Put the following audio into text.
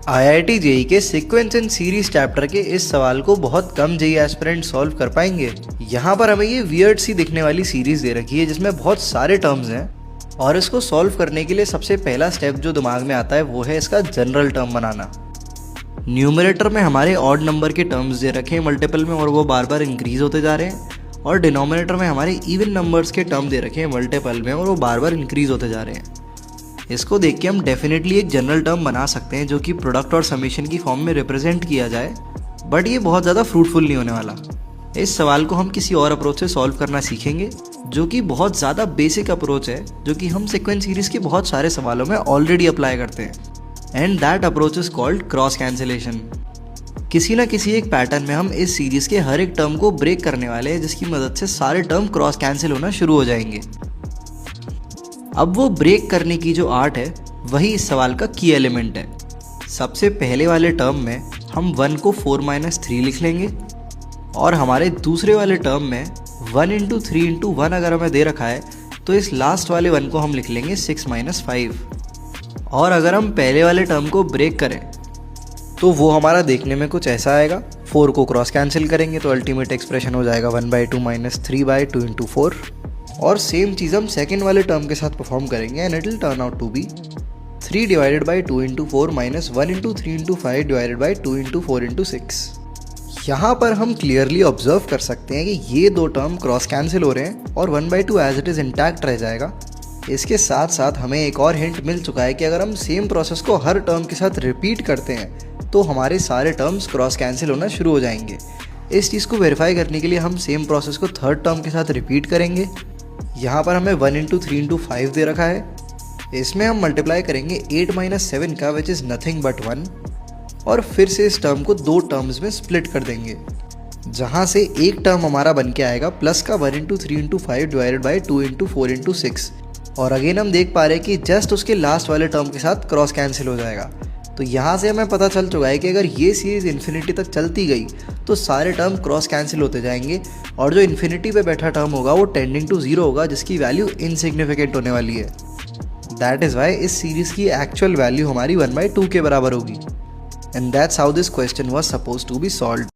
IIT JEE के sequence and series chapter के इस सवाल को बहुत कम जेई एस्पिरेंट सॉल्व कर पाएंगे। यहाँ पर हमें ये वियर्ड सी दिखने वाली सीरीज दे रखी है जिसमें बहुत सारे टर्म्स हैं और इसको सॉल्व करने के लिए सबसे पहला स्टेप जो दिमाग में आता है वो है इसका जनरल टर्म बनाना। न्यूमरेटर में हमारे ऑड नंबर के टर्म्स दे रखे हैं मल्टीपल में और वो बार बार इंक्रीज होते जा रहे हैं, और डिनोमिनेटर में हमारे इवन नंबर्स के टर्म दे रखे हैं मल्टीपल में और वो बार बार इंक्रीज होते जा रहे हैं। इसको देख के हम डेफिनेटली एक जनरल टर्म बना सकते हैं जो कि प्रोडक्ट और समेशन की फॉर्म में रिप्रेजेंट किया जाए, बट ये बहुत ज़्यादा फ्रूटफुल नहीं होने वाला। इस सवाल को हम किसी और अप्रोच से सॉल्व करना सीखेंगे जो कि बहुत ज़्यादा बेसिक अप्रोच है, जो कि हम सीक्वेंस सीरीज के बहुत सारे सवालों में ऑलरेडी अप्लाई करते हैं, and that approach is called cross cancellation. किसी ना किसी एक पैटर्न में हम इस सीरीज के हर एक टर्म को ब्रेक करने वाले हैं जिसकी मदद से सारे टर्म क्रॉस कैंसिल होना शुरू हो जाएंगे। अब वो ब्रेक करने की जो आर्ट है वही इस सवाल का की एलिमेंट है। सबसे पहले वाले टर्म में हम 1 को 4-3 लिख लेंगे, और हमारे दूसरे वाले टर्म में 1 × 3 × 1 अगर हमें दे रखा है तो इस लास्ट वाले 1 को हम लिख लेंगे 6-5। और अगर हम पहले वाले टर्म को ब्रेक करें तो वो हमारा देखने में कुछ ऐसा आएगा। 4 को क्रॉस कैंसिल करेंगे तो अल्टीमेट एक्सप्रेशन हो जाएगा 1/2 - 3/2 × 4। और सेम चीज़ हम सेकेंड वाले टर्म के साथ परफॉर्म करेंगे and it will turn out to be 3/2 × 4 - 1 × 3 × 5 /2 × 4 × 6। यहाँ पर हम क्लियरली ऑब्जर्व कर सकते हैं कि ये दो टर्म क्रॉस कैंसिल हो रहे हैं और 1/2 एज इट इज़ इंटैक्ट रह जाएगा। इसके साथ साथ हमें एक और हिंट मिल चुका है कि अगर हम सेम प्रोसेस को हर टर्म के साथ रिपीट करते हैं तो हमारे सारे टर्म्स क्रॉस कैंसिल होना शुरू हो जाएंगे। इस चीज़ को वेरीफाई करने के लिए हम सेम प्रोसेस को थर्ड टर्म के साथ रिपीट करेंगे। यहाँ पर हमें 1 × 3 × 5 दे रखा है, इसमें हम मल्टीप्लाई करेंगे 8 - 7 का विच इज़ नथिंग बट 1, और फिर से इस टर्म को दो टर्म्स में स्प्लिट कर देंगे, जहाँ से एक टर्म हमारा बन के आएगा प्लस का 1 × 3 × 5 /2 × 4 × 6। और अगेन हम देख पा रहे हैं कि जस्ट उसके लास्ट वाले टर्म के साथ क्रॉस कैंसिल हो जाएगा। तो यहाँ से हमें पता चल चुका है कि अगर ये सीरीज़ इन्फिनिटी तक चलती गई तो सारे टर्म क्रॉस कैंसिल होते जाएंगे और जो इन्फिनिटी पे बैठा टर्म होगा वो टेंडिंग टू 0 होगा, जिसकी वैल्यू इनसिग्निफिकेंट होने वाली है। दैट इज़ वाई इस सीरीज़ की एक्चुअल वैल्यू हमारी 1/2 के बराबर होगी। And that's how this question was suppose to be solved.